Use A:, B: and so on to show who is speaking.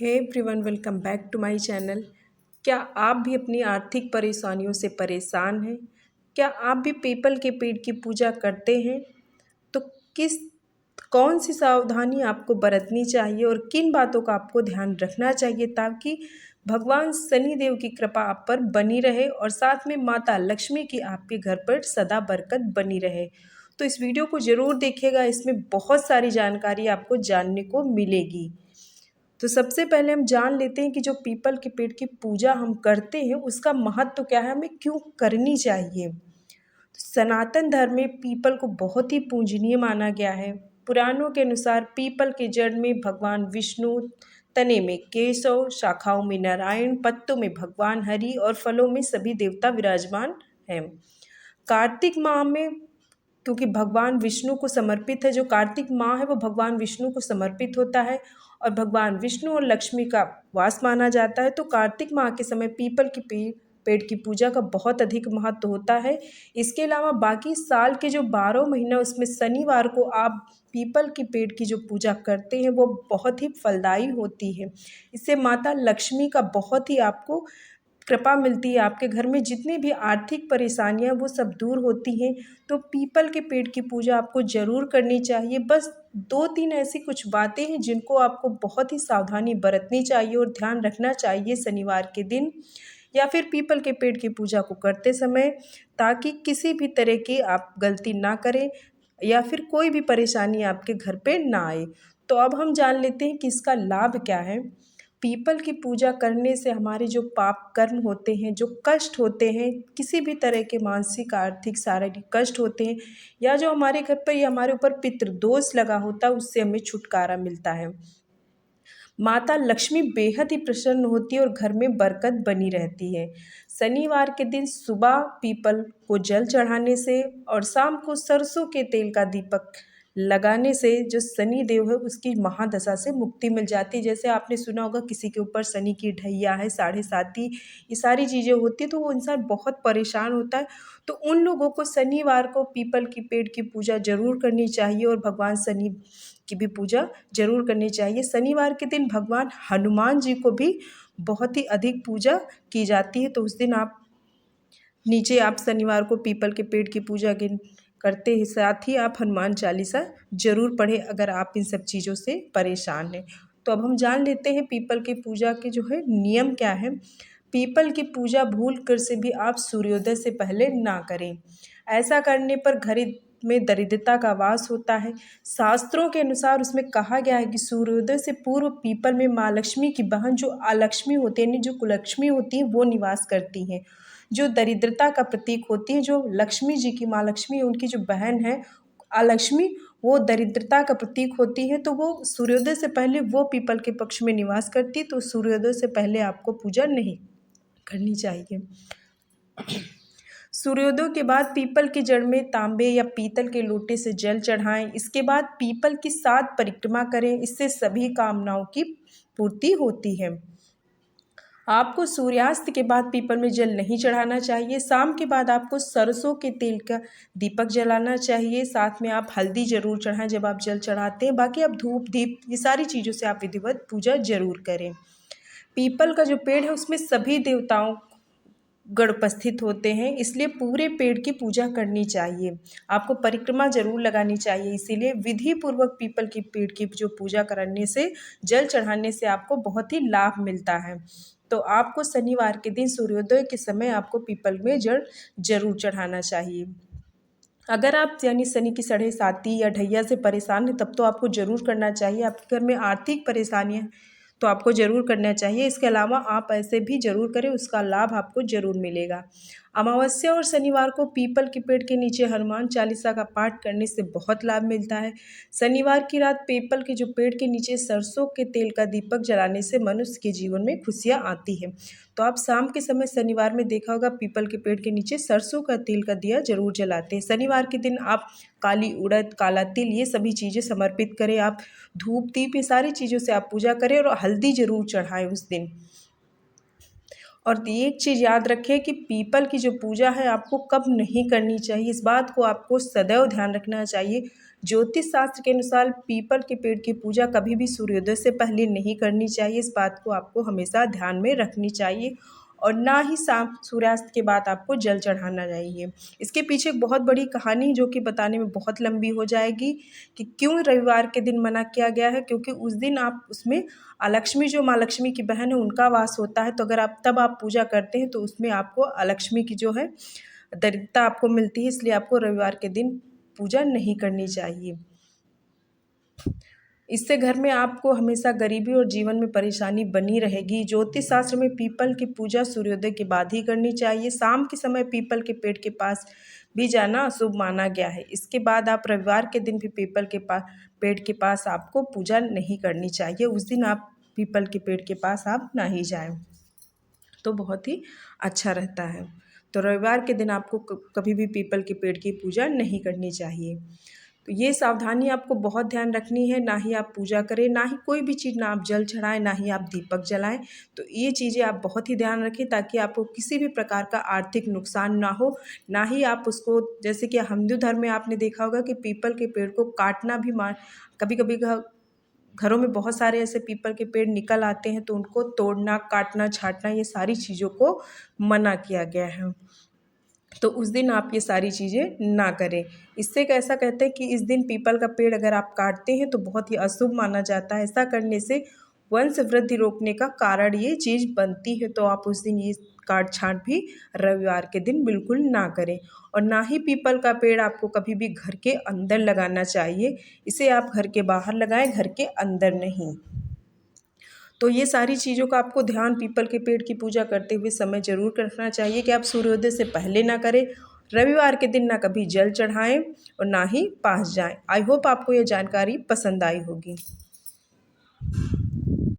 A: Hey everyone, welcome back to my channel. क्या आप भी अपनी आर्थिक परेशानियों से परेशान हैं? क्या आप भी पीपल के पेड़ की पूजा करते हैं? तो किस कौन सी सावधानी आपको बरतनी चाहिए और किन बातों का आपको ध्यान रखना चाहिए ताकि भगवान शनि देव की कृपा आप पर बनी रहे और साथ में माता लक्ष्मी की आपके घर पर सदा बरकत बनी रहे। तो इस वीडियो को ज़रूर देखिएगा, इसमें बहुत सारी जानकारी आपको जानने को मिलेगी। तो सबसे पहले हम जान लेते हैं कि जो पीपल के पेड़ की पूजा हम करते हैं उसका महत्व क्या है, हमें क्यों करनी चाहिए। तो सनातन धर्म में पीपल को बहुत ही पूजनीय माना गया है। पुराणों के अनुसार पीपल के जड़ में भगवान विष्णु, तने में केशव, शाखाओं में नारायण, पत्तों में भगवान हरि और फलों में सभी देवता विराजमान हैं। कार्तिक माह में, क्योंकि भगवान विष्णु को समर्पित है, जो कार्तिक माह है वो भगवान विष्णु को समर्पित होता है और भगवान विष्णु और लक्ष्मी का वास माना जाता है। तो कार्तिक माह के समय पीपल की पेड़ की पूजा का बहुत अधिक महत्व होता है। इसके अलावा बाकी साल के जो 12 महीना उसमें शनिवार को आप पीपल की पेड़ की जो पूजा करते हैं वो बहुत ही फलदायी होती है। इससे माता लक्ष्मी का बहुत ही आपको कृपा मिलती है। आपके घर में जितनी भी आर्थिक परेशानियां वो सब दूर होती हैं। तो पीपल के पेड़ की पूजा आपको ज़रूर करनी चाहिए। बस 2-3 ऐसी कुछ बातें हैं जिनको आपको बहुत ही सावधानी बरतनी चाहिए और ध्यान रखना चाहिए शनिवार के दिन या फिर पीपल के पेड़ की पूजा को करते समय, ताकि किसी भी तरह की आप गलती ना करें या फिर कोई भी परेशानी आपके घर पे ना आए। तो अब हम जान लेते हैं कि इसका लाभ क्या है। पीपल की पूजा करने से हमारे जो पाप कर्म होते हैं, जो कष्ट होते हैं, किसी भी तरह के मानसिक, आर्थिक, शारीरिक कष्ट होते हैं या जो हमारे घर पर या हमारे ऊपर पितृदोष लगा होता है, उससे हमें छुटकारा मिलता है। माता लक्ष्मी बेहद ही प्रसन्न होती है और घर में बरकत बनी रहती है। शनिवार के दिन सुबह पीपल को जल चढ़ाने से और शाम को सरसों के तेल का दीपक लगाने से जो शनि देव है उसकी महादशा से मुक्ति मिल जाती है। जैसे आपने सुना होगा किसी के ऊपर शनि की ढैया है, साढ़े साती, ये सारी चीज़ें होती हैं तो वो इंसान बहुत परेशान होता है। तो उन लोगों को शनिवार को पीपल की पेड़ की पूजा ज़रूर करनी चाहिए और भगवान शनि की भी पूजा ज़रूर करनी चाहिए। शनिवार के दिन भगवान हनुमान जी को भी बहुत ही अधिक पूजा की जाती है। तो उस दिन आप शनिवार को पीपल के पेड़ की पूजा करते ही साथ ही आप हनुमान चालीसा ज़रूर पढ़ें अगर आप इन सब चीज़ों से परेशान हैं। तो अब हम जान लेते हैं पीपल की पूजा के जो है नियम क्या है। पीपल की पूजा भूल कर से भी आप सूर्योदय से पहले ना करें। ऐसा करने पर घर में दरिद्रता का वास होता है। शास्त्रों के अनुसार उसमें कहा गया है कि सूर्योदय से पूर्व पीपल में माँ लक्ष्मी की बहन जो अलक्ष्मी होती है, यानी जो कुलक्ष्मी होती है, वो निवास करती हैं। जो दरिद्रता का प्रतीक होती है, जो लक्ष्मी जी की माँ लक्ष्मी, उनकी जो बहन है अलक्ष्मी, वो दरिद्रता का प्रतीक होती है। तो वो सूर्योदय से पहले वो पीपल के पक्ष में निवास करती, तो सूर्योदय से पहले आपको पूजा नहीं करनी चाहिए। सूर्योदय के बाद पीपल की जड़ में तांबे या पीतल के लोटे से जल चढ़ाएं। इसके बाद पीपल की 7 परिक्रमा करें, इससे सभी कामनाओं की पूर्ति होती है। आपको सूर्यास्त के बाद पीपल में जल नहीं चढ़ाना चाहिए। शाम के बाद आपको सरसों के तेल का दीपक जलाना चाहिए। साथ में आप हल्दी ज़रूर चढ़ाएं जब आप जल चढ़ाते हैं। बाकी आप धूप दीप ये सारी चीज़ों से आप विधिवत पूजा ज़रूर करें। पीपल का जो पेड़ है उसमें सभी देवताओं गण उपस्थित होते हैं, इसलिए पूरे पेड़ की पूजा करनी चाहिए। आपको परिक्रमा जरूर लगानी चाहिए। इसीलिए विधि पूर्वक पीपल की पेड़ की जो पूजा करने से, जल चढ़ाने से आपको बहुत ही लाभ मिलता है। तो आपको शनिवार के दिन सूर्योदय के समय आपको पीपल में जल जरूर चढ़ाना चाहिए। अगर आप यानी शनि की साढ़े साती या ढैया से परेशान हैं तब तो आपको ज़रूर करना चाहिए। आपके घर में आर्थिक परेशानियाँ तो आपको ज़रूर करना चाहिए। इसके अलावा आप ऐसे भी ज़रूर करें, उसका लाभ आपको ज़रूर मिलेगा। अमावस्या और शनिवार को पीपल के पेड़ के नीचे हनुमान चालीसा का पाठ करने से बहुत लाभ मिलता है। शनिवार की रात पीपल के जो पेड़ के नीचे सरसों के तेल का दीपक जलाने से मनुष्य के जीवन में खुशियाँ आती हैं। तो आप शाम के समय शनिवार में देखा होगा पीपल के पेड़ के नीचे सरसों का तेल का दिया जरूर जलाते हैं। शनिवार के दिन आप काली उड़द, काला तिल, ये सभी चीज़ें समर्पित करें। आप धूप दीप ये सारी चीज़ों से आप पूजा करें और हल्दी जरूर चढ़ाएं उस दिन। और एक चीज़ याद रखें कि पीपल की जो पूजा है आपको कब नहीं करनी चाहिए, इस बात को आपको सदैव ध्यान रखना चाहिए। ज्योतिष शास्त्र के अनुसार पीपल के पेड़ की पूजा कभी भी सूर्योदय से पहले नहीं करनी चाहिए। इस बात को आपको हमेशा ध्यान में रखनी चाहिए। और ना ही शाम सूर्यास्त के बाद आपको जल चढ़ाना चाहिए। इसके पीछे एक बहुत बड़ी कहानी जो कि बताने में बहुत लंबी हो जाएगी कि क्यों रविवार के दिन मना किया गया है, क्योंकि उस दिन आप उसमें अलक्ष्मी जो माँ लक्ष्मी की बहन है उनका वास होता है। तो अगर आप तब आप पूजा करते हैं तो उसमें आपको अलक्ष्मी की जो है दरिद्रता आपको मिलती है, इसलिए आपको रविवार के दिन पूजा नहीं करनी चाहिए। इससे घर में आपको हमेशा गरीबी और जीवन में परेशानी बनी रहेगी। ज्योतिष शास्त्र में पीपल की पूजा सूर्योदय के बाद ही करनी चाहिए। शाम के समय पीपल के पेड़ के पास भी जाना अशुभ माना गया है। इसके बाद आप रविवार के दिन भी पीपल के पास पेड़ के पास आपको पूजा नहीं करनी चाहिए। उस दिन आप पीपल के पेड़ के पास आप ना ही जाएं तो बहुत ही अच्छा रहता है। तो रविवार के दिन आपको कभी भी पीपल के पेड़ की पूजा नहीं करनी चाहिए। तो ये सावधानी आपको बहुत ध्यान रखनी है। ना ही आप पूजा करें, ना ही कोई भी चीज़, ना आप जल चढ़ाएं, ना ही आप दीपक जलाएं। तो ये चीज़ें आप बहुत ही ध्यान रखें ताकि आपको किसी भी प्रकार का आर्थिक नुकसान ना हो। ना ही आप उसको, जैसे कि हिंदू धर्म में आपने देखा होगा कि पीपल के पेड़ को काटना भी कभी कभी घरों में बहुत सारे ऐसे पीपल के पेड़ निकल आते हैं, तो उनको तोड़ना, काटना, छाँटना, ये सारी चीज़ों को मना किया गया है। तो उस दिन आप ये सारी चीज़ें ना करें। इससे कैसा कहते हैं कि इस दिन पीपल का पेड़ अगर आप काटते हैं तो बहुत ही अशुभ माना जाता है। ऐसा करने से वंश वृद्धि रोकने का कारण ये चीज़ बनती है। तो आप उस दिन ये काट छाँट भी रविवार के दिन बिल्कुल ना करें। और ना ही पीपल का पेड़ आपको कभी भी घर के अंदर लगाना चाहिए। इसे आप घर के बाहर लगाएं, घर के अंदर नहीं। तो ये सारी चीज़ों का आपको ध्यान पीपल के पेड़ की पूजा करते हुए समय ज़रूर रखना चाहिए कि आप सूर्योदय से पहले ना करें। रविवार के दिन ना कभी जल चढ़ाएं और ना ही पास जाएं। आई होप आपको ये जानकारी पसंद आई होगी।